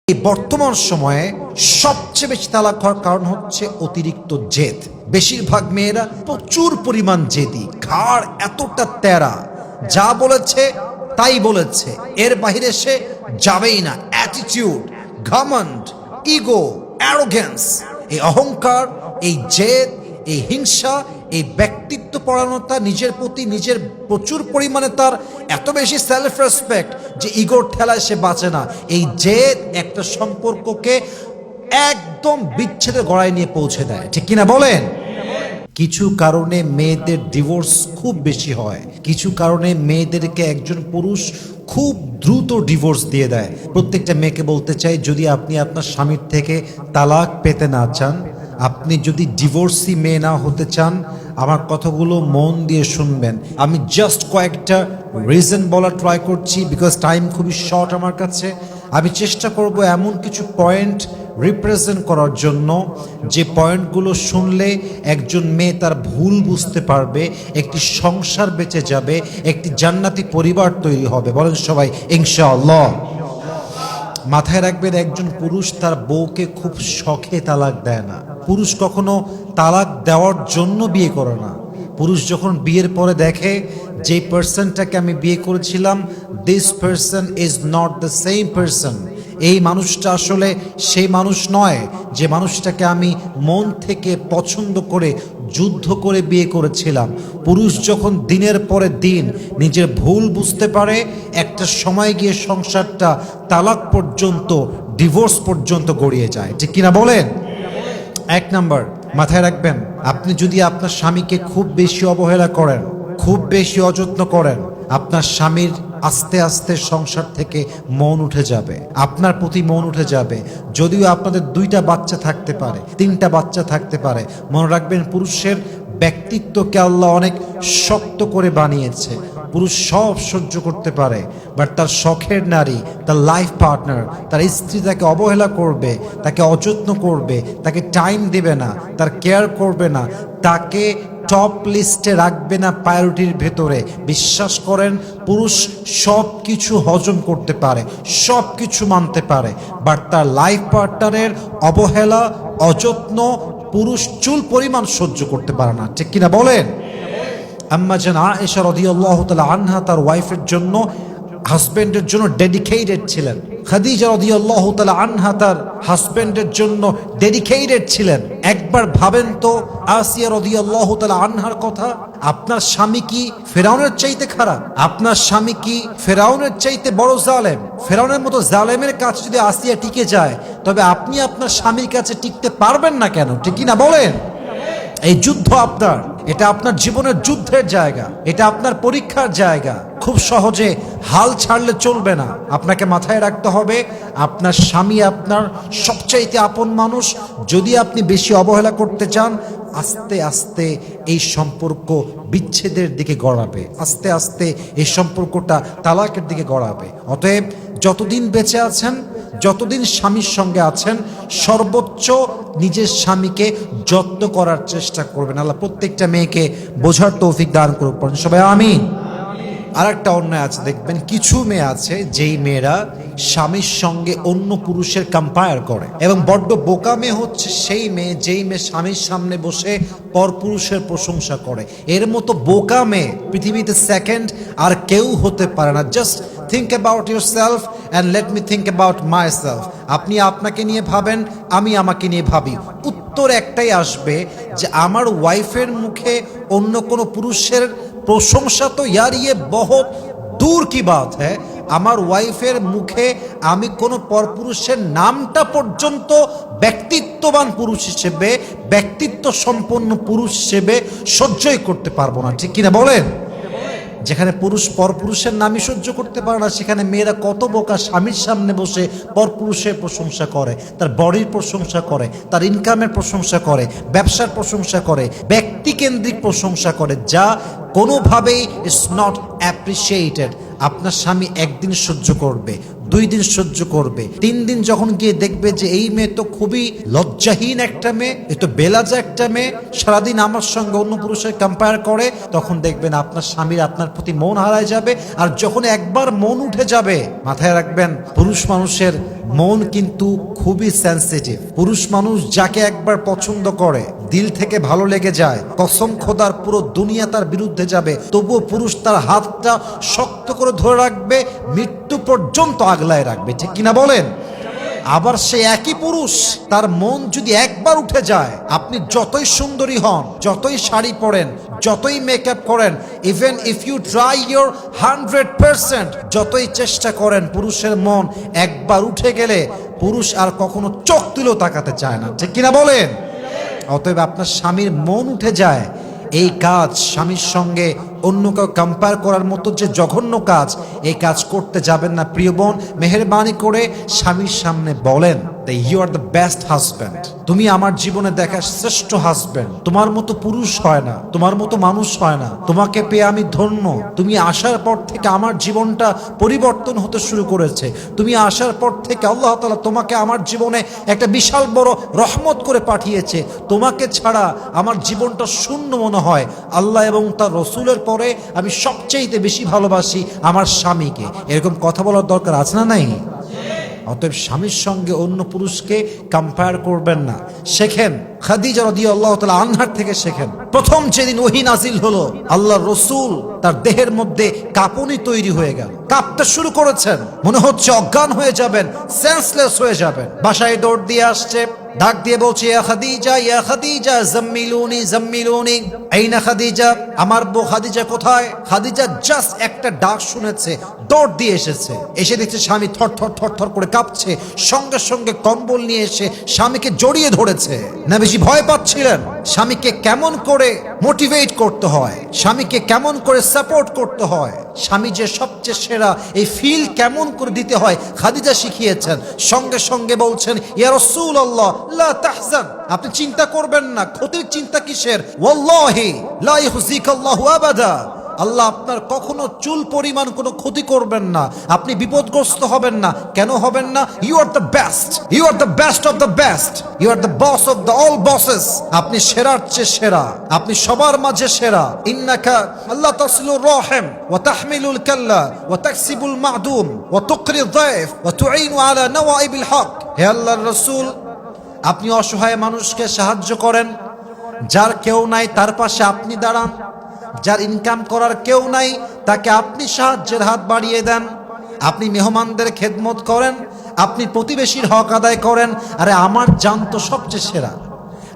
এই বর্তমান সময়ে সবচেয়ে বেশি তালাক হওয়ার কারণ হচ্ছে অতিরিক্ত জেদ। বেশিরভাগ মেয়েরা প্রচুর পরিমাণ জেদি, ঘাড় এতটা তেরা, যা বলেছে তাই বলেছে, এর বাইরে সে যাবেই না। অ্যাটিটিউড, ঘমন্ড, ইগো, অ্যারোগেন্স, এই অহংকার, এই জেদ, এই হিংসা, এই ব্যক্তিত্ব পরায়ণতা, নিজের প্রতি নিজের প্রচুর পরিমাণে তার এত বেশি সেলফ রেসপেক্ট যে ইগোর ঠেলায় সে বাঁচে না। এই জেদ একটা সম্পর্ককে একদম বিচ্ছেদের গড়ায় নিয়ে পৌঁছে দেয়, ঠিক কিনা বলেন? কিছু কারণে মেয়েদের ডিভোর্স খুব বেশি হয়, কিছু কারণে মেয়েদেরকে একজন পুরুষ খুব দ্রুত ডিভোর্স দিয়ে দেয়। প্রত্যেকটা মেয়েকে বলতে চাই, যদি আপনি আপনার স্বামীর থেকে তালাক পেতে না চান, আপনি যদি ডিভোর্সি মেয়ে না হতে চান, আমার কথাগুলো মন দিয়ে শুনবেন। আমি জাস্ট কয়েকটা রিজন বলা ট্রাই করছি, বিকজ টাইম খুবই শর্ট আমার কাছে। আমি চেষ্টা করব এমন কিছু পয়েন্ট রিপ্রেজেন্ট করার জন্য যে পয়েন্টগুলো শুনলে একজন মেয়ে তার ভুল বুঝতে পারবে, একটি সংসার বেঁচে যাবে, একটি জান্নাতি পরিবার তৈরি হবে। বলেন সবাই ইনশাআল্লাহ। মাথায় রাখবেন, একজন পুরুষ তার বউকে খুব শখে তালাক দেয় না। পুরুষ কখনো তালাক দেওয়ার জন্য বিয়ে করে না। পুরুষ যখন বিয়ের পরে দেখে যে পার্সনটাকে আমি বিয়ে করেছিলাম, this person is not the same person, এই মানুষটা আসলে সেই মানুষ নয় যে মানুষটাকে আমি মন থেকে পছন্দ করে যুদ্ধ করে বিয়ে করেছিলাম। পুরুষ যখন দিনের পরে দিন নিজের ভুল বুঝতে পারে, একটা সময় গিয়ে সংসারটা তালাক পর্যন্ত, ডিভোর্স পর্যন্ত গড়িয়ে যায়, ঠিক কিনা বলেন? এক নাম্বার মাথায় রাখবেন, আপনি যদি আপনার স্বামীকে খুব বেশি অবহেলা করেন, খুব বেশি অযত্ন করেন, আপনার স্বামীর আস্তে আস্তে সংসার থেকে মন উঠে যাবে, আপনার প্রতি মন উঠে যাবে। যদিও আপনাদের 2টা বাচ্চা থাকতে পারে, 3টা বাচ্চা থাকতে পারে, মনে রাখবেন পুরুষের ব্যক্তিত্বকে আল্লাহ অনেক শক্ত করে বানিয়েছে। পুরুষ সব সহ্য করতে পারে, বাট তার শখের নারী, তার লাইফ পার্টনার, তার স্ত্রী তাকে অবহেলা করবে, তাকে অযত্ন করবে, তাকে টাইম দেবে না, তার কেয়ার করবে না, তাকে টপ লিস্টে রাখবে না প্রায়োরিটির ভেতরে। বিশ্বাস করেন, পুরুষ সব কিছু হজম করতে পারে, সব কিছু মানতে পারে, বাট তার লাইফ পার্টনারের অবহেলা, অযত্ন পুরুষ চুল পরিমাণ সহ্য করতে পারে না, ঠিক কিনা বলেন? আম্মা জান আয়েশা রাদিয়াল্লাহু তাআলা আনহা তার ওয়াইফের জন্য, হাজবেন্ডের জন্য ডেডিকেটেড ছিলেন। খাদিজা রাদিয়াল্লাহু তাআলা আনহা তার হাজবেন্ডের জন্য ডেডিকেটেড ছিলেন। একবার ভাবেন তো আসিয়া রাদিয়াল্লাহু তাআলা আনহার কথা। আপনার স্বামী কি ফেরাউনের চাইতে খারাপ? আপনার স্বামী কি ফেরাউনের চাইতে বড় জালেম? ফেরাউনের মতো জালেমের কাছে যদি আসিয়া টিকে যায়, তবে আপনি আপনার স্বামীর কাছে টিকতে পারবেন না কেন, ঠিক কিনা বলেন? এই যুদ্ধ আপনার, এটা আপনার জীবনের যুদ্ধের জায়গা, এটা আপনার পরীক্ষার জায়গা। খুব সহজে হাল ছাড়লে চলবে না। আপনাকে মাথায় রাখতে হবে, আপনার স্বামী আপনার সবচাইতে আপন মানুষ। যদি আপনি বেশি অবহেলা করতে চান, আস্তে আস্তে এই সম্পর্ক বিচ্ছেদের দিকে গড়াবে, আস্তে আস্তে এই সম্পর্কটা তালাকের দিকে গড়াবে। অতএব যতদিন বেঁচে আছেন, যতদিন স্বামীর সঙ্গে আছেন, সর্বোচ্চ নিজের স্বামীকে যত্ন করার চেষ্টা করবেন। আল্লাহ প্রত্যেকটা মেয়েকে বোঝার তৌফিক দান করুক, সবাই আমিন। আর একটা অন্যায় আছে, দেখবেন কিছু মেয়ে আছে যেই মেয়েরা স্বামীর সঙ্গে অন্য পুরুষের কম্পেয়ার করে, এবং বড্ড বোকা মেয়ে হচ্ছে সেই মেয়ে যেই মেয়ে স্বামীর সামনে বসে পরপুরুষের প্রশংসা করে। এর মতো বোকা মেয়ে পৃথিবীতে সেকেন্ড আর কেউ হতে পারে না। Just think about yourself and let me think about myself. আপনি আপনাকে নিয়ে ভাবেন, আমি আমাকে নিয়ে ভাবি। উত্তর একটাই আসবে যে আমার ওয়াইফের মুখে অন্য কোনো পুরুষের প্রশংসা তো ইয়ার ইয়ে বহুত দূর কি বাত হ্যাঁ। আমার ওয়াইফের মুখে আমি কোনো পরপুরুষের নামটা পর্যন্ত ব্যক্তিত্ববান পুরুষ হিসেবে, ব্যক্তিত্ব সম্পন্ন পুরুষ হিসেবে সহ্যই করতে পারবো না, ঠিক কিনা বলেন? যেখানে পুরুষ পরপুরুষের নামই সহ্য করতে পারে না, সেখানে মেয়েরা কত বোকা স্বামীর সামনে বসে পরপুরুষের প্রশংসা করে, তার বডির প্রশংসা করে, তার ইনকামের প্রশংসা করে, ব্যবসার প্রশংসা করে, ব্যক্তিকেন্দ্রিক প্রশংসা করে, যা কোনোভাবেই ইজ নট অ্যাপ্রিসিয়েটেড। আপনার স্বামী একদিন সহ্য করবে, 2 দিন সহ্য করবে, 3 দিন যখন গিয়ে দেখবে যে এই মেয়ে তো খুবই লজ্জাহীন একটা মেয়ে, এ তো বেলাজা একটা মেয়ে, সারাদিন আমার সঙ্গে অন্য পুরুষের কম্পেয়ার করে, তখন দেখবেন আপনার স্বামীর আপনার প্রতি মন হারায় যাবে। আর যখন একবার মন উঠে যাবে, মাথায় রাখবেন পুরুষ মানুষের মন কিন্তু খুবই সেনসিটিভ। পুরুষ মানুষ যাকে একবার পছন্দ করে, দিল থেকে ভালো লেগে যায়, কসম খোদার পুরো দুনিয়া তার বিরুদ্ধে যাবে, তবুও পুরুষ তার হাতটা শক্ত করে ধরে রাখবে, মৃত্যু পর্যন্ত আগলায় রাখবে, ঠিক কিনা বলেন? আবার সে একই পুরুষ, তার মন যদি একবার উঠে যায়, আপনি যতই সুন্দরী হন, যতই শাড়ি পরেন, যতই মেকআপ করেন, even if you try your 100%, যতই চেষ্টা করেন, পুরুষের মন একবার উঠে গেলে পুরুষ আর কখনো চোখ তুলেও তাকাতে চায় না, ঠিক কিনা বলেন? অতএব আপনার স্বামীর মন উঠে যায়, এই কাজ স্বামীর সঙ্গে অন্য কেউ কম্পেয়ার করার মতো যে জঘন্য কাজ, এই কাজ করতে যাবেন না প্রিয় বোন। মেহেরবানি করে স্বামীর সামনে বলেন, you are the best husband, তুমি আমার জীবনে দেখা শ্রেষ্ঠ হাজব্যান্ড, তোমার মতো পুরুষ হয় না, তোমার মতো মানুষ হয় না, তোমাকে পেয়ে আমি ধন্য, তুমি আসার পর থেকে আমার জীবনটা পরিবর্তন হতে শুরু করেছে, তুমি আসার পর থেকে আল্লাহ তাআলা তোমাকে আমার জীবনে একটা বিশাল বড় রহমত করে পাঠিয়েছে, তোমাকে ছাড়া আমার জীবনটা শূন্য মনে হয়, আল্লাহ এবং তার রসুলের পরে আমি সবচেয়ে বেশি ভালোবাসি আমার স্বামীকে। এরকম কথা বলার দরকার আছে না নাই? অতএব স্বামীর সঙ্গে অন্য পুরুষকে কম্পেয়ার করবেন না। শেখেন খাদিজা রাদিয়াল্লাহু তাআলা আনহার থেকে শেখেন। প্রথম যেদিন ওহী নাজিল হলো, আল্লাহর রাসূল তার দেহের মধ্যে কাঁপুনি তৈরি হয়ে গেল, কাঁপতে শুরু করেছেন, মনে হচ্ছে অজ্ঞান হয়ে যাবেন, সেন্সলেস হয়ে যাবেন। বাসায় দৌড় দিয়ে আসছে, ডাক দিয়ে বলছে, ইয়া খাদিজা জাম্মিলুনি জাম্মিলুনি, আইনা খাদিজা, আমার বউ খাদিজা কোথায়? খাদিজা জাস্ট একটা ডাক শুনেছে, দৌড় দিয়ে এসেছে, এসে দেখছে স্বামী থর থর থর থর করে কাঁপছে, সঙ্গে সঙ্গে কম্বল নিয়ে এসে স্বামীকে জড়িয়ে ধরেছে। নবীজি ভয় পাচ্ছিলেন স্বামীকে কেমন করে মোটিভেট করতে হয়, স্বামীকে কেমন করে সাপোর্ট করতে হয়, স্বামী যে সবচেয়ে সেরা, এই ফিল কেমন করে দিতে হয় খাদিজা শিখিয়েছেন। সঙ্গে সঙ্গে বলছেন, ইয়া রাসূলুল্লাহ লা তাহজান, আপনি চিন্তা করবেন না, ক্ষতির চিন্তা কিসের? ওয়াল্লাহি লা ইউযিকাল্লাহু আবাদা, আল্লাহ আপনার কখনো চুল পরিমাণ কোনো ক্ষতি করবেন না, আপনি বিপদগ্রস্ত হবেন না। কেন হবেন না? You are the best, you are the best of the best, you are the boss of the all bosses, আপনি সেরার চেয়ে সেরা, আপনি সবার মাঝে সেরা। ইন্নাকা আল্লাহ তাসিলুর রহিম ওয়া তাহমিলুল কাল্লা ওয়া তাকসিবুল মাদুম ওয়া তুকরি যায়ফ ওয়া তুঈনু আলা নওয়াইবিল হক। হে আল্লাহর রাসূল, আপনি অসহায় মানুষকে সাহায্য করেন, যার কেউ নাই তার পাশে আপনি দাঁড়ান, যার ইনকাম করার কেউ নাই তাকে আপনি সাহায্যের হাত বাড়িয়ে দেন, আপনি মেহমানদের খেদমত করেন, আপনি প্রতিবেশীর হক আদায় করেন। আরে আমার জান তো সবচেয়ে সেরা,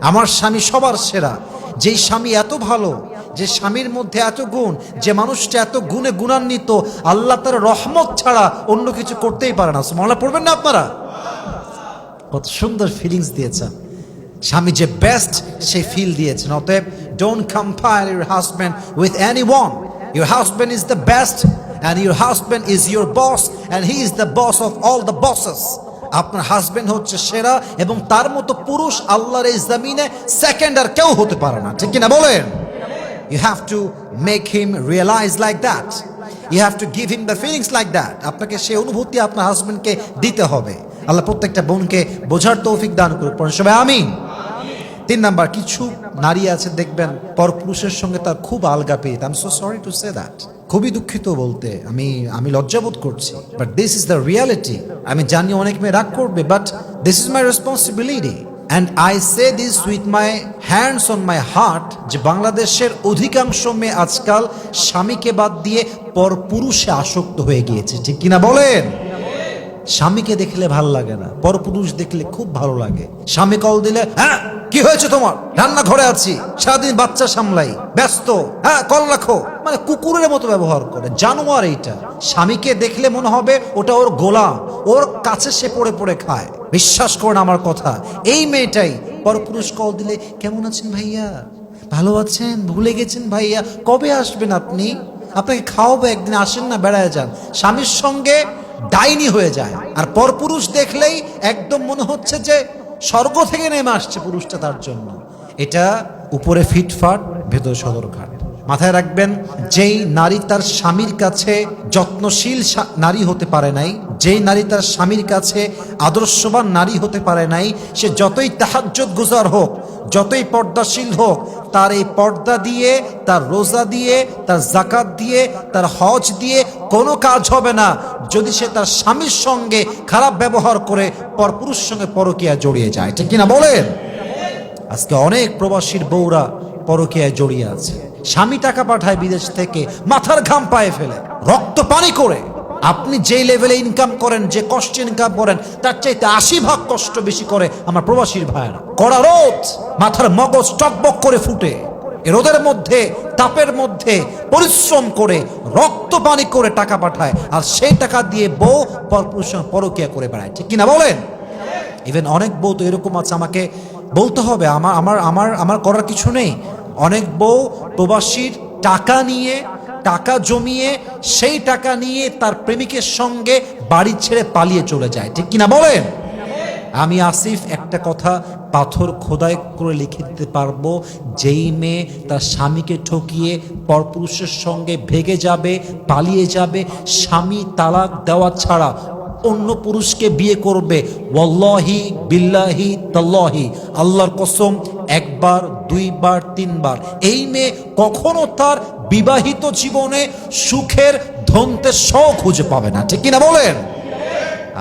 আমার স্বামী সবার সেরা। যেই স্বামী এত ভালো, যে স্বামীর মধ্যে এত গুণ, যে মানুষটা এত গুণে গুণান্বিত, আল্লাহ তার রহমত ছাড়া অন্য কিছু করতেই পারে না। সুবহানাল্লাহ পড়বেন না আপনারা? কত সুন্দর ফিলিংস দিয়েছেন, স্বামী যে বেস্ট সে ফিল দিয়েছেন। অতএব don't compare your husband with anyone, your husband is the best and your husband is your boss and he is the boss of all the bosses. আপনার হাজবেন্ড হচ্ছে সেরা এবং তার মতো পুরুষ আল্লাহর এই জমিনে সেকেন্ড আর কেউ হতে পারে না, ঠিক কিনা বলেন? You have to make him realize like that. You have to give him the feelings like that. আপনাকে সেই অনুভূতি আপনার হাজবেন্ডকে দিতে হবে। আল্লাহ প্রত্যেকটা বোনকে বোঝার তৌফিক দান করুক, পড়েন সবাই আমিন। 3 নাম্বার, কিছু নারী আছে দেখবেন পরপুরুষের সঙ্গে তার খুব আলগা পেয়ে, I am so sorry to say that, খুবই দুঃখিত বলতে, আমি লজ্জাবোধ করছি, but this is the reality. আমি জানি অনেক মেয়ে রাগ করবে, but this is my responsibility and I say this with my hands on my heart, যে বাংলাদেশের অধিকাংশ মেয়ে আজকাল স্বামীকে বাদ দিয়ে পরপুরুষে আসক্ত হয়ে গিয়েছে, ঠিক কিনা বলেন? স্বামীকে দেখলে ভালো লাগে না, পরপুরুষ দেখলে খুব ভালো লাগে। স্বামী কল দিলে, হ্যাঁ কি হয়েছে তোমার? রান্নাঘরে আছি, সারাদিন বাচ্চা সামলাই, ব্যস্ত, হ্যাঁ কল রাখো, মানে কুকুরের মতো ব্যবহার করে, জানোয়ার এইটা। স্বামীকে দেখলে মনে হবে ওটা ওর গোলাম, ওর কাছে সে পড়ে পড়ে খায়। বিশ্বাস করেন আমার কথা, এই মেয়েটাই পরপুরুষ কল দিলে, কেমন আছেন ভাইয়া, ভালো আছেন, ভুলে গেছেন ভাইয়া, কবে আসবেন আপনি, আপনাকে খাওয়াবো একদিন, আসেন না, বেড়ায় যান। স্বামীর সঙ্গে ডাইনি হয়ে যায়। আর পরপুরুষ দেখলেই একদম মনে হচ্ছে যে স্বর্গ থেকে নেমে আসছে পুরুষটা তার জন্য। এটা উপরে ফিটফাট, ভেতরে সদরঘাট। মাথায় রাখবেন, যেই নারী তার স্বামীর কাছে যত্নশীল নারী হতে পারে নাই, যেই নারী তার স্বামীর কাছে আদর্শবান নারী হতে পারে নাই, সে যতই তাহাজ্জুদ গুজার হোক, যতই পর্দাশীল হোক, তার এই পর্দা দিয়ে, তার রোজা দিয়ে, তার জাকাত দিয়ে, তার হজ দিয়ে কোনো কাজ হবে না যদি সে তার স্বামীর সঙ্গে খারাপ ব্যবহার করে পরপুরুষ সঙ্গে পরকীয়া জড়িয়ে যায়। ঠিক কিনা বলেন? আজকে অনেক প্রবাসীর বউরা পরকীয়ায় জড়িয়ে আছে। স্বামী টাকা পাঠায় বিদেশ থেকে, মাথার ঘাম পায়ে ফেলে, রক্ত পানি করে। আপনি যে লেভেলে ইনকাম করেন, যে কষ্টে ইনকাম করেন, তার চাইতে 80 ভাগ কষ্ট বেশি করে আমার প্রবাসীর ভাইয়েরা। কড়া রোদ, মাথার মগজ টকবক করে ফুটে, এ রোদের মধ্যে, তাপের মধ্যে পরিশ্রম করে, রক্ত পানি করে টাকা পাঠায়, আর সেই টাকা দিয়ে বউ পরপুরুষ সঙ্গে পরকীয়া করে বেড়ায়। ঠিক কিনা বলেন? ইভেন অনেক বউ তো এরকম আছে, আমাকে বলতে হবে, আমার আমার আমার আমার করার কিছু নেই। অনেক বউ প্রবাসীর টাকা নিয়ে, টাকা জমিয়ে, সেই টাকা নিয়ে তার প্রেমিকের সঙ্গে বাড়ি ছেড়ে পালিয়ে চলে যায়। ঠিক কিনা বলেন? আমি আসিফ একটা কথা পাথর খোদাই করে লিখে দিতে পারবো, যেই মেয়ে তার স্বামীকে ঠকিয়ে পরপুরুষের সঙ্গে ভেগে যাবে, পালিয়ে যাবে, স্বামী তালাক দেওয়া ছাড়া অন্য পুরুষকে বিয়ে করবে, ওয়াল্লাহি বিল্লাহি তাল্লাহি, আল্লাহর কসম, একবার, দুইবার, তিনবার, এই মেয়ে কখনো তার বিবাহিত জীবনে সুখের ধন্তের শখ খুঁজে পাবে না। ঠিক কিনা বলেন?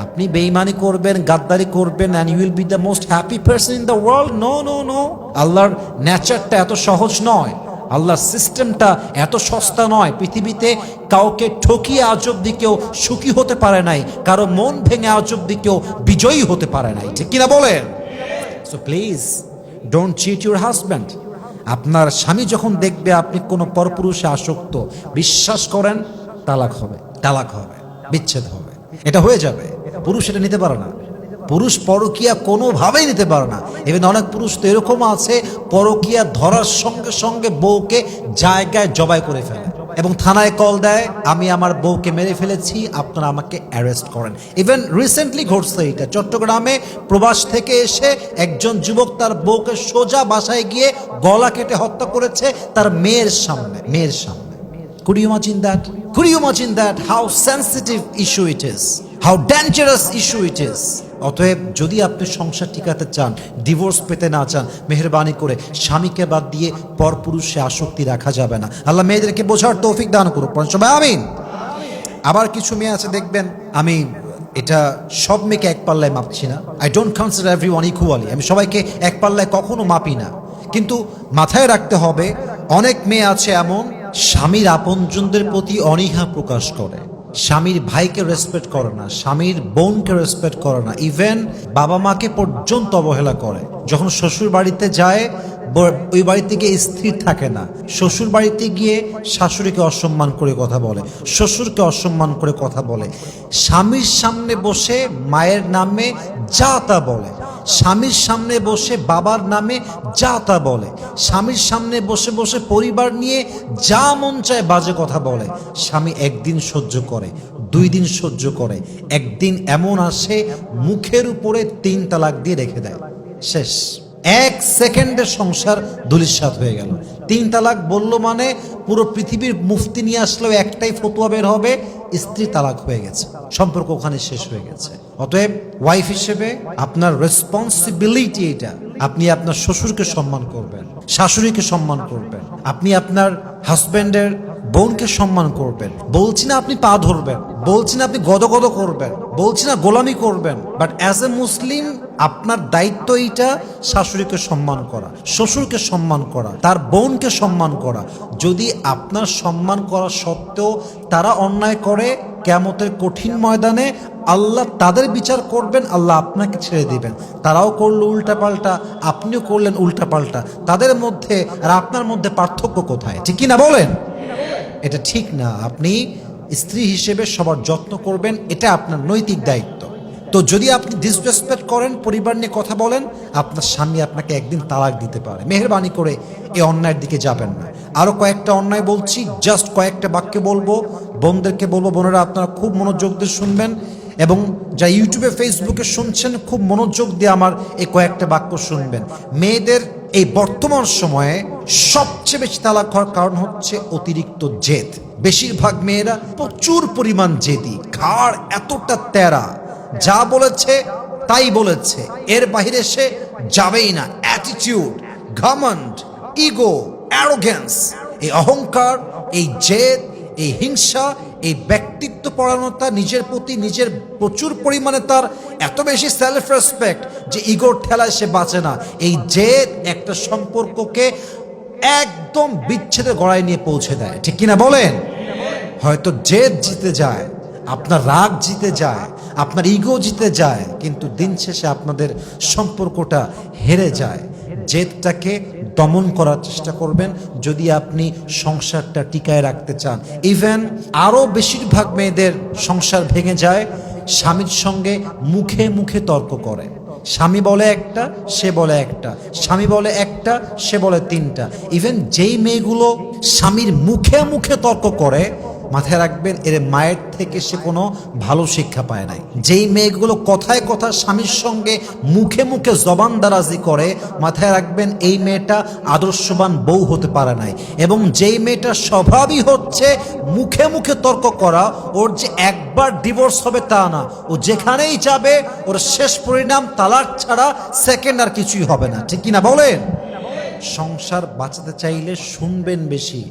আপনি বেঈমানি করবেন, গাদ্দারি করবেন, and you will be the most happy person in the world? No, no, no. আল্লাহর নেচারটা এত সহজ নয়, আল্লাহর সিস্টেমটা এত সস্তা নয়। পৃথিবীতে কাউকে ঠকিয়ে আজ অব্দি কেউ সুখী হতে পারে নাই, কারো মন ভেঙে আজ অব্দি কেউ বিজয়ী হতে পারে নাই। ঠিক কিনা বলেন? So please don't cheat your husband. আপনার স্বামী যখন দেখবে আপনি কোনো পরপুরুষে আসক্ত, বিশ্বাস করেন তালাক হবে, তালাক হবে, বিচ্ছেদ হবে, এটা হয়ে যাবে। পুরুষ এটা নিতে পারে না, পুরুষ পরকীয়া কোনোভাবেই নিতে পারে না। এবার অনেক পুরুষ তো এরকম আছে, পরকীয়া ধরার সঙ্গে সঙ্গে বউকে জায়গায় জবাই করে ফেলে এবং থানায় কল দেয়, আমি আমার বউকে মেরে ফেলেছি, আপনারা আমাকে অ্যারেস্ট করেন। ইভেন রিসেন্টলি ঘটছে এটা, চট্টগ্রামে প্রবাস থেকে এসে একজন যুবক তার বউকে সোজা বাসায় গিয়ে গলা কেটে হত্যা করেছে তার মেয়ের সামনে, মেয়ের সামনে। Could you imagine that? Could you imagine that? How sensitive issue it is, how dangerous issue it is. অতএব যদি আপনি সংসার টিকাতে চান, ডিভোর্স পেতে না চান, মেহেরবানি করে স্বামীকে বাদ দিয়ে পরপুরুষে আসক্তি রাখা যাবে না। আল্লাহ মেয়েদেরকে বোঝার তৌফিক দান করুক, সবাই আমিন। আবার কিছু মেয়ে আছে দেখবেন, আমি এটা সব মেয়েকে এক পাল্লায় মাপছি না, I don't consider everyone equally, আমি সবাইকে এক পাল্লায় কখনো মাপি না, কিন্তু মাথায় রাখতে হবে অনেক মেয়ে আছে এমন, স্বামীর আপনজনদের প্রতি অনীহা প্রকাশ করে, স্বামীর ভাইকে রেসপেক্ট করে না, স্বামীর বোনকে রেসপেক্ট করে না, ইভেন বাবা মাকে পর্যন্ত অবহেলা করে। যখন শ্বশুর বাড়িতে যায়, ওই বাড়িতে গিয়ে স্থির থাকে না, শ্বশুর বাড়িতে গিয়ে শাশুড়িকে অসম্মান করে কথা বলে, শ্বশুরকে অসম্মান করে কথা বলে, স্বামীর সামনে বসে মায়ের নামে যা তা বলে, স্বামীর সামনে বসে বাবার নামে যা তা বলে, স্বামীর সামনে বসে বসে পরিবার নিয়ে যা মন চায় বাজে কথা বলে। স্বামী একদিন সহ্য করে, 2 দিন সহ্য করে, একদিন এমন আসে মুখের উপরে 3 তালাক দিয়ে রেখে দেয়, শেষ। 1 সেকেন্ডে সংসার ধূলিসাৎ হয়ে গেল। 3 তালাক বললো মানে পুরো পৃথিবীর মুফতি নিয়ে আসলেও একটাই ফতোয়া বের হবে, স্ত্রী তালাক হয়ে গেছে, সম্পর্ক ওখানে শেষ হয়ে গেছে। অতএব ওয়াইফ হিসেবে আপনার রেসপন্সিবিলিটি এটা, আপনি আপনার শ্বশুরকে সম্মান করবেন, শাশুড়িকে সম্মান করবেন, আপনি আপনার হাজব্যান্ডের বোনকে সম্মান করবেন। বলছি না আপনি পা ধরবেন, বলছি না আপনি গদগদ করবেন, বলছি না গোলামি করবেন, বাট অ্যাজ এ মুসলিম আপনার দায়িত্ব এইটা, শাশুড়িকে সম্মান করা, শ্বশুরকে সম্মান করা, তার বোনকে সম্মান করা। যদি আপনার সম্মান করা সত্ত্বেও তারা অন্যায় করে, কিয়ামতের কঠিন ময়দানে আল্লাহ তাদের বিচার করবেন, আল্লাহ আপনাকে ছেড়ে দিবেন। তারাও করলো উল্টাপাল্টা, আপনিও করলেন উল্টাপাল্টা, তাদের মধ্যে আর আপনার মধ্যে পার্থক্য কোথায়? ঠিক কি না বলেন? এটা ঠিক না। আপনি স্ত্রী হিসেবে সবার যত্ন করবেন, এটা আপনার নৈতিক দায়িত্ব। তো যদি আপনি ডিসরেসপেক্ট করেন, পরিবার নিয়ে কথা বলেন, আপনার স্বামী আপনাকে একদিন তালাক দিতে পারে। মেহেরবানি করে এই অন্যায়ের দিকে যাবেন না। আরও কয়েকটা অন্যায় বলছি, জাস্ট কয়েকটা বাক্যে বলবো, বোনদেরকে বলবো, বোনেরা আপনারা খুব মনোযোগ দিয়ে শুনবেন, এবং যা ইউটিউবে ফেসবুকে শুনছেন খুব মনোযোগ দিয়ে আমার এই কয়েকটা বাক্য শুনবেন। মেয়েদের এই বর্তমান সময়ে সবচেয়ে বেশি তালাক হওয়ার কারণ হচ্ছে অতিরিক্ত জেদ। বেশিরভাগ মেয়েরা প্রচুর পরিমাণ জেদি, ঘাড় এতটা তেরা, যা বলেছে তাই বলেছে, এর বাইরে সে যাবেই না। অ্যাটিটিউড, ঘমন্ড, ইগো, অ্যারোগেন্স, এই অহংকার, এই জেদ, এই হিংসা, এই ব্যক্তিত্ব পরায়ণতা, নিজের প্রতি নিজের প্রচুর পরিমাণে তার এত বেশি সেলফ রেসপেক্ট যে ইগোর ঠেলায় সে বাঁচে না। এই জেদ একটা সম্পর্ককে একদম বিচ্ছেদের গড়ায় নিয়ে পৌঁছে দেয়, ঠিক কিনা বলেন? হয়তো জেদ জিতে যায়, আপনার রাগ জিতে যায়, আপনার ইগো জিতে যায়, কিন্তু দিন শেষে আপনাদের সম্পর্কটা হেরে যায়। জেদটাকে দমন করার চেষ্টা করবেন যদি আপনি সংসারটা টিকায় রাখতে চান। ইভেন আরও বেশিরভাগ মেয়েদের সংসার ভেঙে যায় স্বামীর সঙ্গে মুখে মুখে তর্ক করে। স্বামী বলে একটা, সে বলে একটা, স্বামী বলে একটা, সে বলে তিনটা। ইভেন যেই মেয়েগুলো স্বামীর মুখে মুখে তর্ক করে, মাথায় রাখবেন এর মায়ের থেকে সে কোনো ভালো শিক্ষা পায় নাই। যেই মেয়েগুলো কথায় কথা স্বামীর সঙ্গে মুখে মুখে জবান দারাজি করে, মাথায় রাখবেন এই মেয়েটা আদর্শবান বউ হতে পারে নাই। এবং যেই মেয়েটা স্বভাবই হচ্ছে মুখে মুখে তর্ক করা, ওর যে একবার ডিভোর্স হবে তা না, ও যেখানেই যাবে ওর শেষ পরিণাম তালাক ছাড়া সেকেন্ড আর কিছুই হবে না, ঠিক কিনা বলেন? সংসার বাঁচাতে চাইলে শুনবেন বেশি,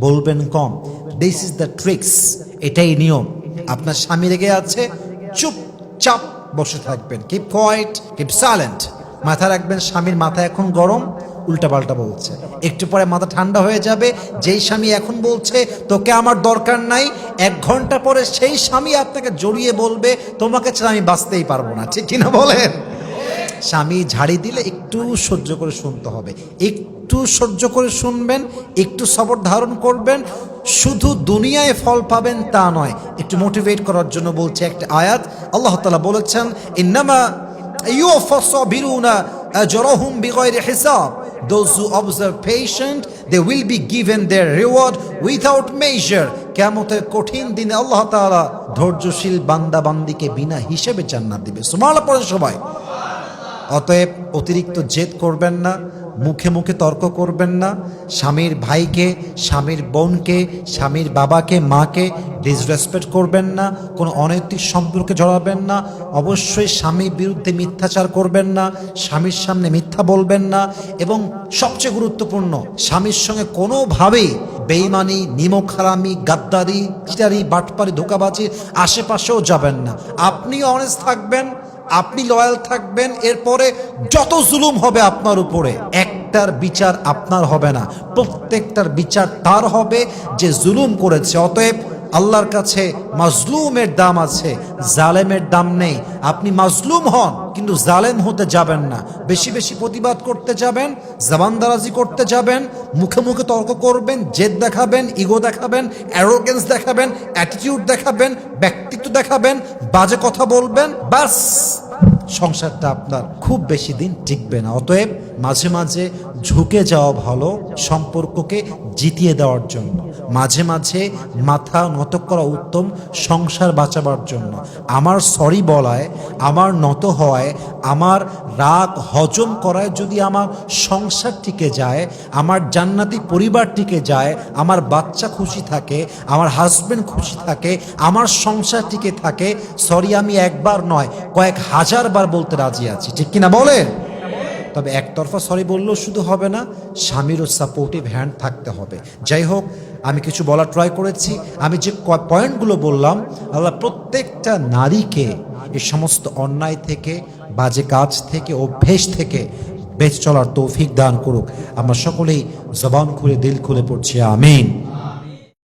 বলবেন কম। দিস ইজ দ্য ট্রিক্স, এটাই নিয়ম। আপনার স্বামী রেগে আছে, চুপচাপ বসে থাকবেন, কিপ কোয়াইট, কিপ সাইলেন্ট। মাথা রাখবেন স্বামীর মাথা এখন গরম, উল্টাপাল্টা বলছে। একটু পরে মাথা ঠান্ডা হয়ে যাবে। যেই স্বামী এখন বলছে তোকে আমার দরকার নাই, 1 ঘন্টা পরে সেই স্বামী আপনাকে জড়িয়ে বলবে তোমাকে ছাড়া আমি বাঁচতেই পারবো না, ঠিক কিনা বলেন? স্বামী ঝাড়ি দিলে একটু সহ্য করে শুনতে হবে, একটু সহ্য করে শুনবেন, একটু সবর ধারণ করবেন। শুধু দুনিয়ায় ফল পাবেন তা নয়, একটু মোটিভেট করার জন্য বলছে একটা আয়াত। আল্লাহ তাআলা বলেছেন, ইন্নামা ইউওয়াফাস সাবিরুনা আজরাহুম বিগাইরি হিসাব, those who observe patient they will be given their reward without measure। কিয়ামতের কঠিন দিনে আল্লাহ তাআলা ধৈর্যশীল বান্দা বান্দিকে বিনা হিসেবে জান্নাত দিবে। সুবহানাল্লাহ পড়েন সবাই। অতএব অতিরিক্ত জেদ করবেন না, মুখে মুখে তর্ক করবেন না, স্বামীর ভাইকে, স্বামীর বোনকে, স্বামীর বাবাকে, মাকে ডিসরেসপেক্ট করবেন না, কোনো অনৈতিক সম্পর্কে জড়াবেন না, অবশ্যই স্বামীর বিরুদ্ধে মিথ্যাচার করবেন না, স্বামীর সামনে মিথ্যা বলবেন না, এবং সবচেয়ে গুরুত্বপূর্ণ স্বামীর সঙ্গে কোনোভাবেই বেঈমানি, নিমক হারামি, গাদ্দারি, চিটারি, বাটপারি, ধোঁকাবাজি আশেপাশেও যাবেন না। আপনি অনেস্ট থাকবেন, আপনি লয়াল থাকবেন। এরপরে যত জুলুম হবে আপনার উপরে, একটার বিচার আপনার হবে না, প্রত্যেকটার বিচার তার হবে যে জুলুম করেছে। অতএব আল্লাহর কাছে মাজলুমের দাম আছে, জালেমের দাম নেই। আপনি মাজলুম হন কিন্তু জালেম হতে যাবেন না। বেশি বেশি প্রতিবাদ করতে যাবেন, জবানদারাজি করতে যাবেন, মুখে মুখে তর্ক করবেন, জেদ দেখাবেন, ইগো দেখাবেন, অ্যারোগেন্স দেখাবেন, অ্যাটিটিউড দেখাবেন, ব্যক্তিত্ব দেখাবেন, বাজে কথা বলবেন, বাস সংসারটা আপনার খুব বেশি দিন টিকবে না। অতএব মাঝে মাঝে ঝুঁকে যাওয়া ভালো সম্পর্ককে জিতিয়ে দেওয়ার জন্য, মাঝে মাঝে মাথা নত করা উত্তম সংসার বাঁচাবার জন্য। আমার সরি বলায়, আমার নত হওয়ায়, আমার রাগ হজম করায় যদি আমার সংসার টিকে যায়, আমার জান্নাতি পরিবার টিকে যায়, আমার বাচ্চা খুশি থাকে, আমার হাজবেন্ড খুশি থাকে, আমার সংসার টিকে থাকে, সরি আমি একবার নয় কয়েক হাজার বার বলতে রাজি আছি, ঠিক কিনা বলেন? তবে একতরফা সরি বললেও শুধু হবে না, স্বামীরও সাপোর্টিভ হ্যান্ড থাকতে হবে। যাই হোক, আমি কিছু বলার ট্রাই করেছি। আমি যে পয়েন্টগুলো বললাম, আল্লাহ প্রত্যেকটা নারীকে এই সমস্ত অন্যায় থেকে, বাজে কাজ থেকে, অভ্যেস থেকে বেঁচে চলার তৌফিক দান করুক। আমরা সকলেই জবান খুলে দিল খুলে পড়ছি আমিন।